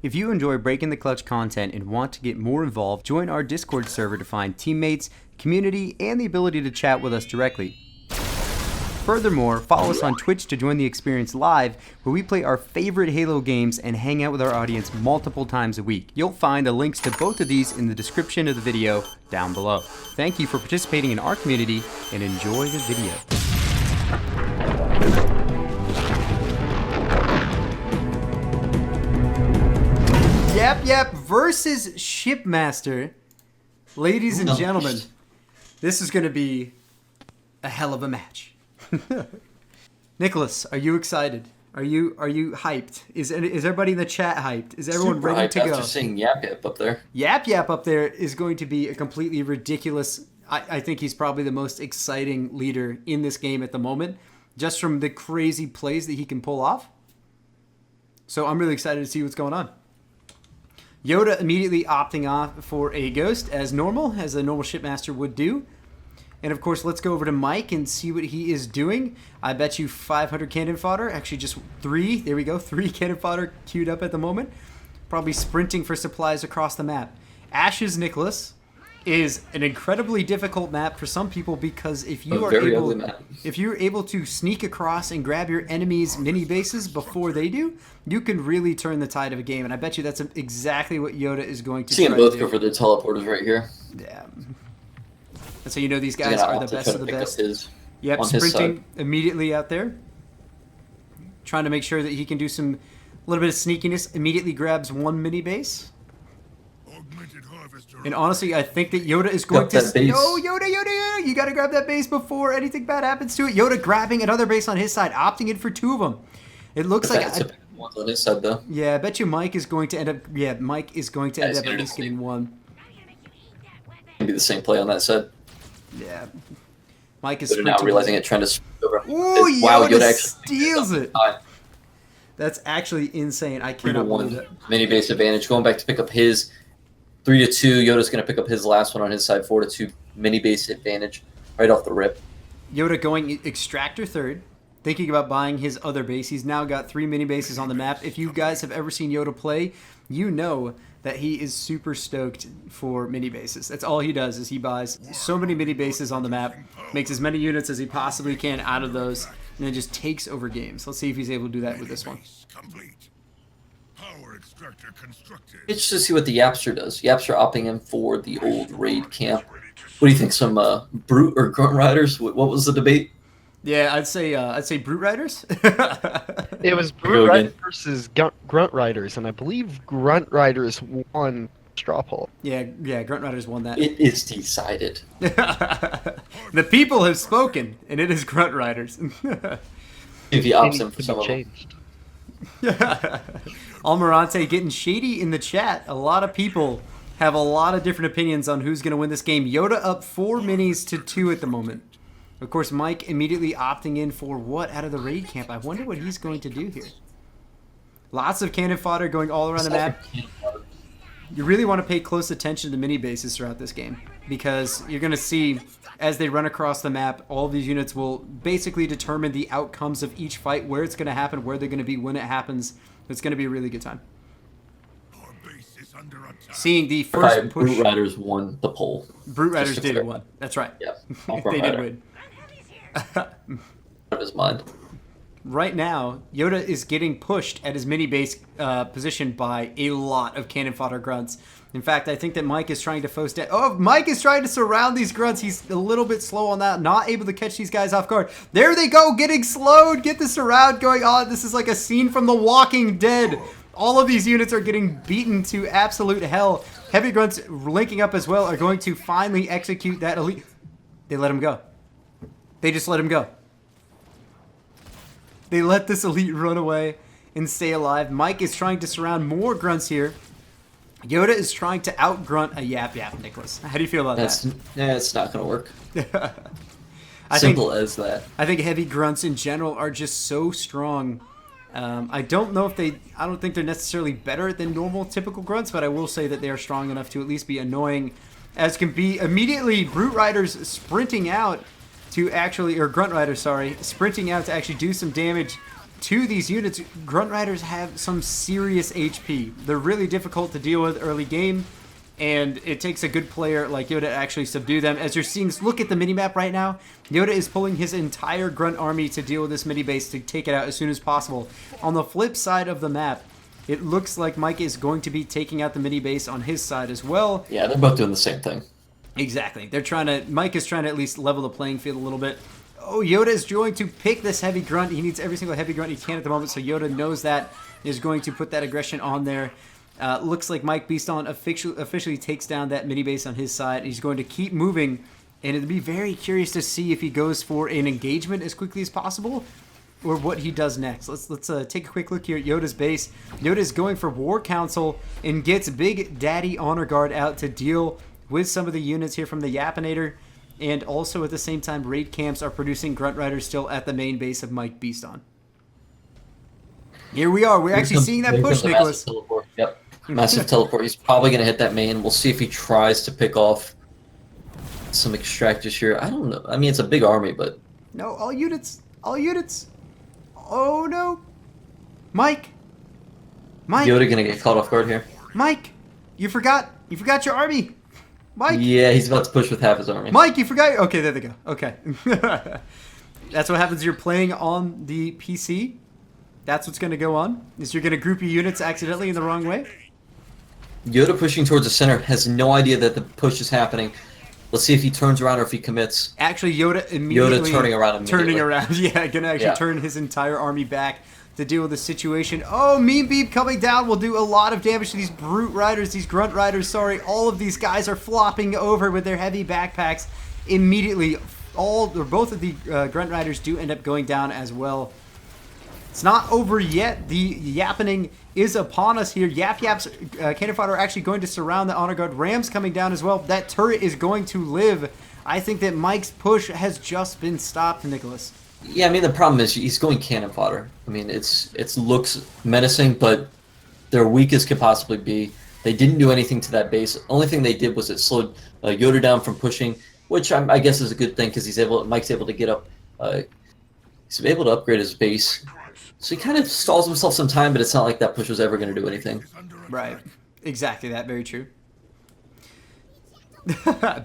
If you enjoy Breaking the Clutch content and want to get more involved, join our Discord server to find teammates, community, and the ability to chat with us directly. Furthermore, follow us on Twitch to join the experience live, where we play our favorite Halo games and hang out with our audience multiple times a week. You'll find the links to both of these in the description of the video down below. Thank you for participating in our community and enjoy the video. Yapyap versus Shipmaster. Ladies and gentlemen, this is going to be a hell of a match. Nicholas, are you excited? Are you hyped? Is everybody in the chat hyped? Is everyone Super ready hyped to go? after seeing Yapyap up there. Yapyap up there is going to be a completely ridiculous. I think he's probably the most exciting leader in this game at the moment, just from the crazy plays that he can pull off. So I'm really excited to see what's going on. Yoda immediately opting off for a ghost as normal, as a normal Shipmaster would do. And of course, let's go over to Mike and see what he is doing. I bet you 500 cannon fodder. Actually, just 3. There we go. 3 cannon fodder queued up at the moment. Probably sprinting for supplies across the map. Ash's Nicholas is an incredibly difficult map for some people because if you are able to sneak across and grab your enemies' mini bases before they do, you can really turn the tide of a game. And I bet you that's exactly what Yoda is going to see them both go for their teleporters right here. Yeah. And so you know these guys are the best of the best. Yep, sprinting immediately out there. Trying to make sure that he can do a little bit of sneakiness. Immediately grabs one mini base. And honestly, I think that Yoda is going to... No, Yoda! You gotta grab that base before anything bad happens to it. Yoda grabbing another base on his side, opting in for 2 of them. It looks like... One's on his side, though. Yeah, I bet you Mike is going to end up... Yeah, Mike is going to end up at least getting 1. Maybe the same play on that side. Yeah. Mike is now realizing it, trying to... Ooh, wow, Yoda steals it! That's actually insane. I cannot believe it. Mini base advantage. Going back to pick up his 3-2. Yoda's going to pick up his last one on his side. 4-2 mini base advantage right off the rip. Yoda going Extractor third. Thinking about buying his other base. He's now got 3 mini bases on the map. If you guys have ever seen Yoda play, you know that he is super stoked for mini bases. That's all he does is he buys so many mini bases on the map, makes as many units as he possibly can out of those, and then just takes over games. Let's see if he's able to do that with this one. It's just to see what the Yapster does. Yapster opting in for the old raid camp. What do you think? Some brute or grunt riders? What was the debate? Yeah, I'd say brute riders. It was brute riders versus grunt riders, and I believe grunt riders won straw poll. Yeah, grunt riders won that. It is decided. The people have spoken, and it is grunt riders. If he opts in for some of them. Almirante getting shady in the chat. A lot of people have a lot of different opinions on who's going to win this game. Yoda up 4 minis to 2 at the moment. Of course, Mike immediately opting in for what out of the raid camp? I wonder what he's going to do here. Lots of cannon fodder going all around the map. You really want to pay close attention to the mini bases throughout this game because you're going to see as they run across the map, all of these units will basically determine the outcomes of each fight, where it's going to happen, where they're going to be when it happens. It's going to be a really good time. Seeing the first push. Brute Riders won the poll. Brute Riders did win. That's right. Yeah, they did win. Out of his mind. Right now, Yoda is getting pushed at his mini base position by a lot of cannon fodder grunts. In fact, I think that Mike is trying to force down. Oh, Mike is trying to surround these grunts. He's a little bit slow on that, not able to catch these guys off guard. There they go, getting slowed. Get the surround going on. This is like a scene from The Walking Dead. All of these units are getting beaten to absolute hell. Heavy grunts linking up as well are going to finally execute that elite. They let him go. They just let him go. They let this elite run away and stay alive. Mike is trying to surround more grunts here. Yoda is trying to out-grunt a Yapyap, Nicholas. How do you feel about that? Yeah, it's not going to work. Simple as that. I think heavy grunts in general are just so strong. I don't think they're necessarily better than normal typical grunts, but I will say that they are strong enough to at least be annoying as can be. Immediately, Brute Riders sprinting out to actually, or Grunt Riders, sorry, sprinting out to actually do some damage to these units, Grunt Riders have some serious HP. They're really difficult to deal with early game, and it takes a good player like Yoda to actually subdue them. As you're seeing, look at the minimap right now. Yoda is pulling his entire Grunt army to deal with this mini base to take it out as soon as possible. On the flip side of the map, it looks like Mike is going to be taking out the mini base on his side as well. Yeah, they're both doing the same thing. Exactly. Mike is trying to at least level the playing field a little bit. Oh, Yoda is going to pick this heavy grunt. He needs every single heavy grunt he can at the moment, so Yoda knows that, is going to put that aggression on there. Looks like Mike Beaston officially takes down that mini base on his side. He's going to keep moving, and it'll be very curious to see if he goes for an engagement as quickly as possible, or what he does next. Let's take a quick look here at Yoda's base. Yoda's going for War Council and gets Big Daddy Honor Guard out to deal with some of the units here from the Yapinator. And also at the same time, raid camps are producing Grunt Riders still at the main base of Mike Beaston. Here we are. We're actually seeing that push, Nicholas. Yep. Massive teleport. He's probably going to hit that main. We'll see if he tries to pick off some extractors here. I don't know. I mean, it's a big army, but... No, all units. All units. Oh, no. Mike. Yoda going to get caught off guard here. Mike, you forgot your army. Mike. Yeah, he's about to push with half his army. Mike, you forgot. Okay, there they go. Okay. That's what happens. You're playing on the PC. That's what's going to go on. Is you're going to group your units accidentally in the wrong way. Yoda pushing towards the center has no idea that the push is happening. Let's see if he turns around or if he commits. Actually, Yoda immediately turning around immediately. Yeah, going to actually turn his entire army back to deal with the situation. Oh, Mean Beep coming down will do a lot of damage to these Brute Riders, these Grunt Riders, sorry. All of these guys are flopping over with their heavy backpacks immediately. Both of the Grunt Riders do end up going down as well. It's not over yet. The yappening is upon us here. Yap's cannon fodder are actually going to surround the Honor Guard. Rams coming down as well. That turret is going to live. I think that Mike's push has just been stopped, Nicholas. Yeah, I mean, the problem is he's going cannon fodder. I mean, it looks menacing, but their weakest could possibly be. They didn't do anything to that base. Only thing they did was it slowed Yoda down from pushing, which I guess is a good thing because Mike's able to get up. He's able to upgrade his base. So he kind of stalls himself some time, but it's not like that push was ever going to do anything. Right. Exactly that. Very true.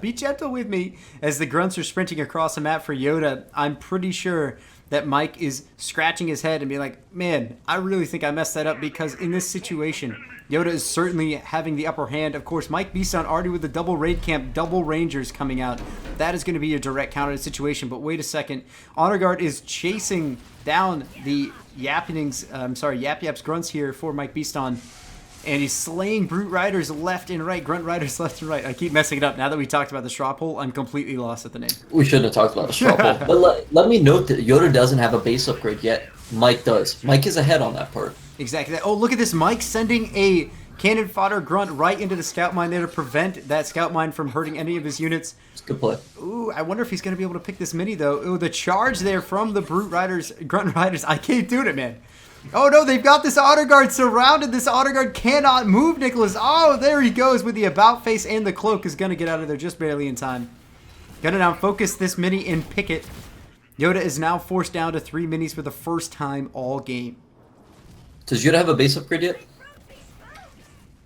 Be gentle with me as the grunts are sprinting across the map for Yoda. I'm pretty sure that Mike is scratching his head and being like, man, I really think I messed that up, because in this situation, Yoda is certainly having the upper hand. Of course, Mike Beaston already with the double raid camp, double rangers coming out. That is going to be a direct counter situation. But wait a second. Honor Guard is chasing down the Yap's grunts here for Mike Beaston. And he's slaying Brute Riders left and right, Grunt Riders left and right. I keep messing it up. Now that we talked about the straw poll, I'm completely lost at the name. We shouldn't have talked about the straw poll. But let me note that Yoda doesn't have a base upgrade yet. Mike does. Mike is ahead on that part. Exactly. Oh, look at this. Mike sending a cannon fodder grunt right into the scout mine there to prevent that scout mine from hurting any of his units. It's a good play. Ooh, I wonder if he's going to be able to pick this mini, though. Ooh, the charge there from the Brute Riders, Grunt Riders. I can't do it, man. Oh no, they've got this Honor Guard surrounded. This Honor Guard cannot move, Nicholas. Oh, there he goes with the about face, and the cloak is going to get out of there just barely in time. Gonna now focus this mini and pick it. Yoda is now forced down to 3 minis for the first time all game. Does Yoda have a base upgrade yet?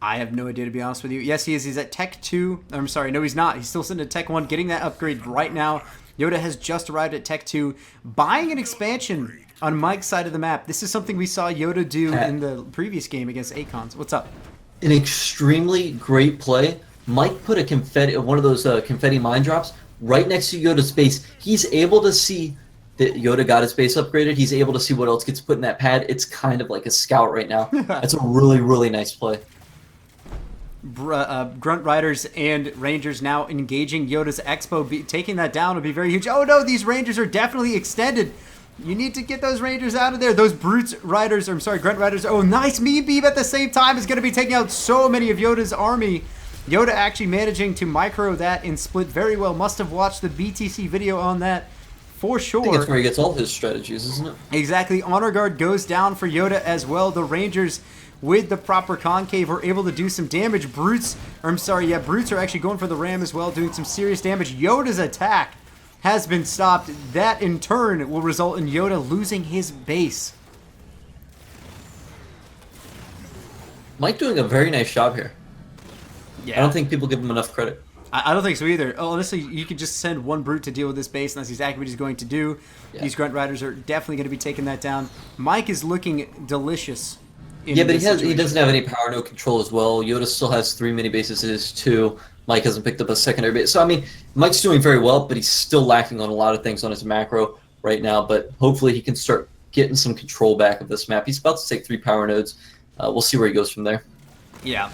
I have no idea, to be honest with you. Yes, he is. He's at Tech 2. I'm sorry, no, he's not. He's still sitting at Tech 1, getting that upgrade right now. Yoda has just arrived at Tech 2, buying an expansion on Mike's side of the map. This is something we saw Yoda do in the previous game against Acons. What's up? An extremely great play. Mike put one of those confetti mine drops right next to Yoda's base. He's able to see that Yoda got his base upgraded. He's able to see what else gets put in that pad. It's kind of like a scout right now. That's a really, really nice play. Grunt Riders and Rangers now engaging Yoda's Expo. Taking that down would be very huge. Oh no, these Rangers are definitely extended. You need to get those Rangers out of there. Those Grunt Riders. Oh, nice. Mean Beep at the same time is going to be taking out so many of Yoda's army. Yoda actually managing to micro that and split very well. Must have watched the BtC video on that for sure. I think that's where he gets all his strategies, isn't it? Exactly. Honor Guard goes down for Yoda as well. The Rangers, with the proper concave, are able to do some damage. Brutes are actually going for the Ram as well, doing some serious damage. Yoda's attack has been stopped. That in turn will result in Yoda losing his base. Mike doing a very nice job here. Yeah. I don't think people give him enough credit. I don't think so either. Oh, honestly, you could just send one brute to deal with this base, and that's exactly what he's going to do. Yeah. These grunt riders are definitely going to be taking that down. Mike is looking delicious. Yeah, but he doesn't have any power, no control as well. Yoda still has 3 mini bases, his 2. Mike hasn't picked up a secondary base. So, I mean, Mike's doing very well, but he's still lacking on a lot of things on his macro right now. But hopefully he can start getting some control back of this map. He's about to take 3 power nodes. We'll see where he goes from there. Yeah.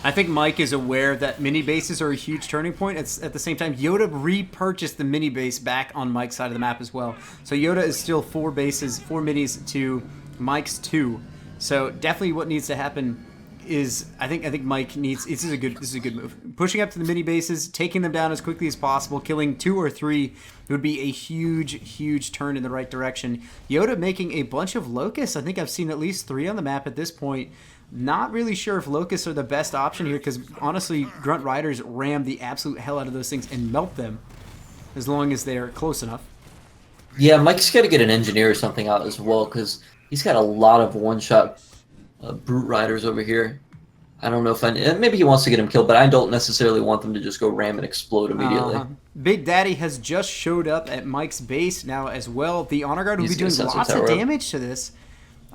I think Mike is aware that mini bases are a huge turning point. It's at the same time, Yoda repurchased the mini base back on Mike's side of the map as well. So Yoda is still 4 minis to Mike's 2. So definitely what needs to happen is I think Mike needs this is a good move. Pushing up to the mini bases, taking them down as quickly as possible, killing 2 or 3 would be a huge turn in the right direction. Yoda making a bunch of locusts. I think I've seen at least 3 on the map at this point. Not really sure if locusts are the best option here because honestly, grunt riders ram the absolute hell out of those things and melt them as long as they're close enough. Yeah, Mike's got to get an engineer or something out as well because he's got a lot of one-shot brute riders over here. I don't know if maybe he wants to get him killed, but I don't necessarily want them to just go ram and explode immediately. Big Daddy has just showed up at Mike's base now as well. The Honor Guard will be doing lots of damage to this.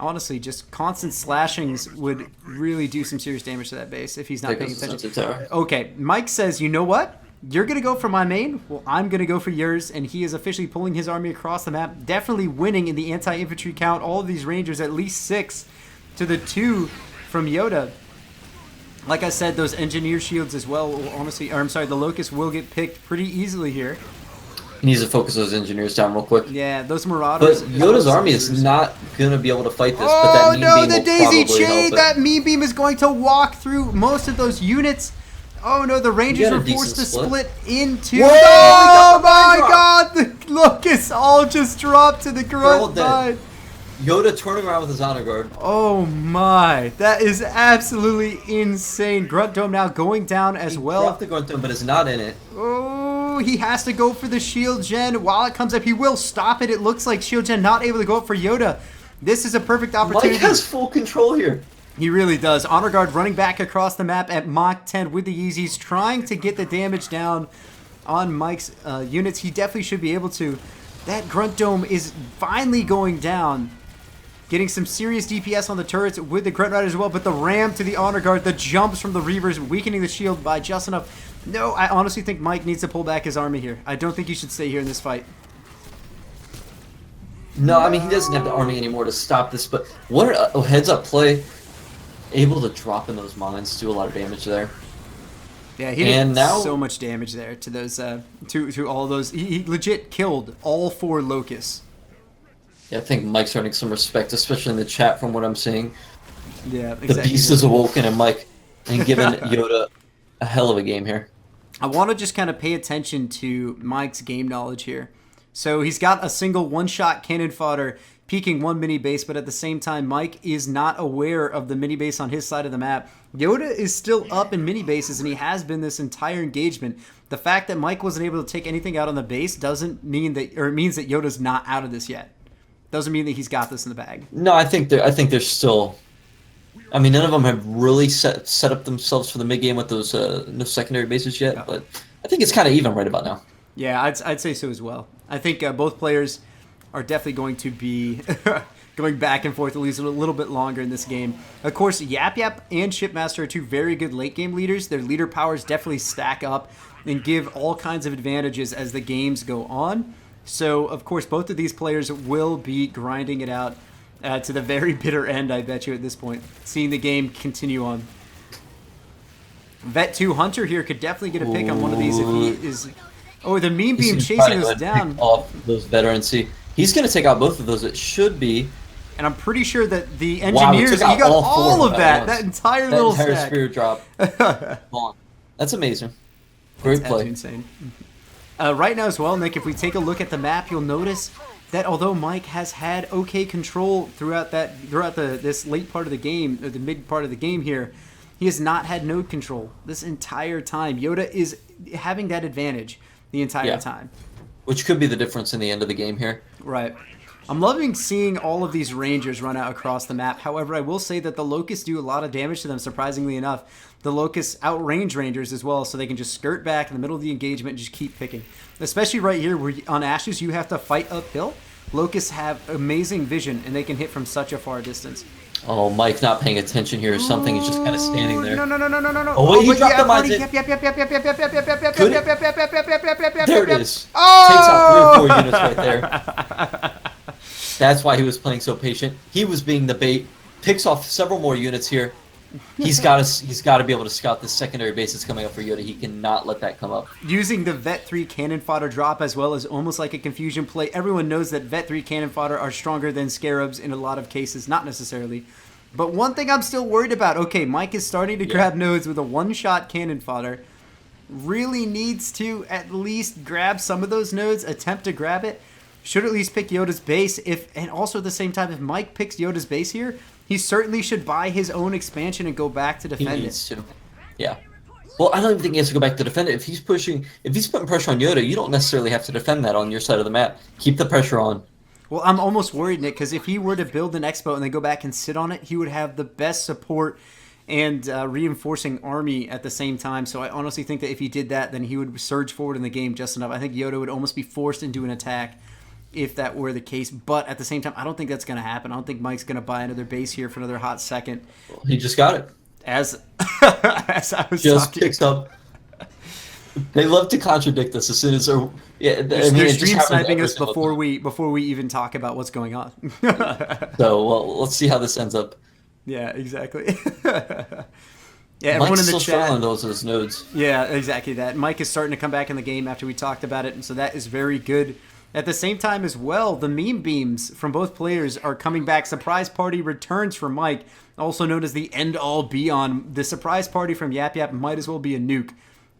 Honestly, just constant slashings would really do some serious damage to that base if he's not paying attention. Okay, Mike says, you know what? You're going to go for my main. Well, I'm going to go for yours. And he is officially pulling his army across the map. Definitely winning in the anti-infantry count. All of these Rangers, at least 6 to the 2 from Yoda. Like I said, those engineer shields as well, honestly, or I'm sorry, the Locust will get picked pretty easily here. He needs to focus those engineers down real quick. Yeah, those Marauders. But Yoda's army is not going to be able to fight this. Oh, but that mean no, beam the will Daisy probably Chain! help it. That mean beam is going to walk through most of those units. Oh, no, the Rangers are forced to split into... Whoa, oh, my God! The Locusts all just dropped to the grunt side. Yoda turning around with his honor guard. Oh, my. That is absolutely insane. Grunt Dome now going down as well. He dropped the Grunt Dome, but is not in it. Oh, he has to go for the shield gen. While it comes up, he will stop it. It looks like shield gen not able to go up for Yoda. This is a perfect opportunity. Mike has full control here. He really does. Honor Guard running back across the map at Mach 10 with the Yeezys, trying to get the damage down on Mike's units. He definitely should be able to. That Grunt Dome is finally going down. Getting some serious DPS on the turrets with the Grunt Riders as well, but the ram to the Honor Guard, the jumps from the Reavers, weakening the shield by just enough. No, I honestly think Mike needs to pull back his army here. I don't think he should stay here in this fight. No, I mean, he doesn't have the army anymore to stop this, but what a heads-up play. Able to drop in those mines, do a lot of damage there. Yeah, he did so much damage there to those, to all those. He legit killed all 4 Locusts. Yeah, I think Mike's earning some respect, especially in the chat from what I'm seeing. Yeah, exactly. The beast is awoken, and Mike, and giving Yoda a hell of a game here. I want to just kind of pay attention to Mike's game knowledge here. So he's got a single one-shot cannon fodder peeking 1 mini base, but at the same time, Mike is not aware of the mini base on his side of the map. Yoda is still up in mini bases, and he has been this entire engagement. The fact that Mike wasn't able to take anything out on the base doesn't mean that, or it means that Yoda's not out of this yet. Doesn't mean that he's got this in the bag. No, I think they're still. I mean, none of them have really set up themselves for the mid game with those no secondary bases yet, but I think it's kind of even right about now. Yeah, I'd say so as well. I think both players are definitely going to be going back and forth at least a little bit longer in this game. Of course, Yapyap and Shipmaster are 2 very good late game leaders. Their leader powers definitely stack up and give all kinds of advantages as the games go on. So, of course, both of these players will be grinding it out to the very bitter end, I bet you, at this point. Seeing the game continue on. Vet 2 Hunter here could definitely get a pick on one of these if he is... Oh, the mean beam chasing us down. Off those veterans. See, he's going to take out both of those. It should be. And I'm pretty sure that the engineers... He got all of that. That entire little stack. That entire spear drop. That's amazing. Great play. That's insane. Right now as well, Nick, if we take a look at the map, you'll notice that although Mike has had okay control throughout this late part of the game, or the mid part of the game here, he has not had node control this entire time. Yoda is having that advantage the entire time. Which could be the difference in the end of the game here. Right. I'm loving seeing all of these Rangers run out across the map. However, I will say that the Locusts do a lot of damage to them, surprisingly enough. The Locusts outrange Rangers as well, so they can just skirt back in the middle of the engagement and just keep picking. Especially right here, where on Ashes you have to fight uphill. Locusts have amazing vision, and they can hit from such a far distance. Oh, Mike not paying attention here or something. He's just kind of standing there. No. Oh, wait, he dropped the mines in. There it is. Takes out 3 or 4 units right there. That's why he was playing so patient. He was being the bait. Picks off several more units here. He's got to be able to scout this secondary base that's coming up for Yoda. He cannot let that come up. Using the Vet 3 cannon fodder drop as well as almost like a confusion play. Everyone knows that Vet 3 cannon fodder are stronger than Scarabs in a lot of cases. Not necessarily. But one thing I'm still worried about. Okay, Mike is starting to grab nodes with a one-shot cannon fodder. Really needs to at least grab some of those nodes. Attempt to grab it. Should at least pick Yoda's base. And also at the same time, if Mike picks Yoda's base here, he certainly should buy his own expansion and go back to defend it. He needs to. Yeah. Well, I don't even think he has to go back to defend it. If he's putting pressure on Yoda, you don't necessarily have to defend that on your side of the map. Keep the pressure on. Well, I'm almost worried, Nick, because if he were to build an expo and then go back and sit on it, he would have the best support and reinforcing army at the same time. So I honestly think that if he did that, then he would surge forward in the game just enough. I think Yoda would almost be forced into an attack if that were the case. But at the same time, I don't think that's going to happen. I don't think Mike's going to buy another base here for another hot second. Well, he just got it. As I was just talking. Picks up. They love to contradict us as soon as they're they're stream sniping us before we even talk about what's going on. So well, let's see how this ends up. Yeah, exactly. Yeah, everyone Mike's in the still chat. on those nodes. Yeah, exactly that. Mike is starting to come back in the game after we talked about it, and so that is very good. At the same time as well, the meme beams from both players are coming back. Surprise party returns for Mike, also known as the end all be on. The surprise party from Yapyap might as well be a nuke.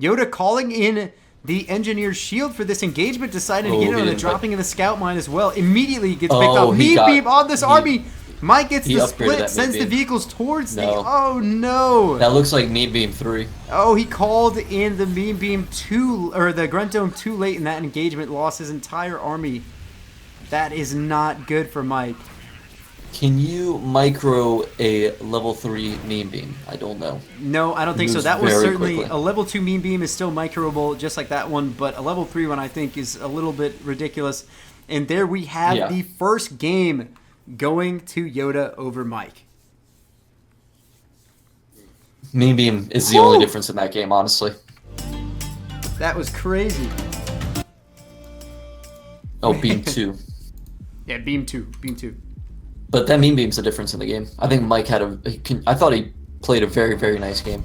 Yoda calling in the engineer's shield for this engagement, deciding to get it on the dropping in the scout mine as well. Immediately gets picked up. Meme beam on this army. Mike gets the split, sends the vehicles towards the... Oh, no. That looks like meme beam 3. Oh, he called in the meme beam the grunt dome too late in that engagement, lost his entire army. That is not good for Mike. Can you micro a level 3 meme beam? I don't know. No, I don't think so. That was certainly a level 2 meme beam is still microable, just like that one, but a level 3 one I think is a little bit ridiculous. And there we have the first game going to Yoda over Mike. Meme beam is the only difference in that game, honestly. That was crazy. Oh, beam 2. Yeah, beam 2. Beam 2. But that meme beam's the difference in the game. I think Mike had I thought he played a very, very nice game.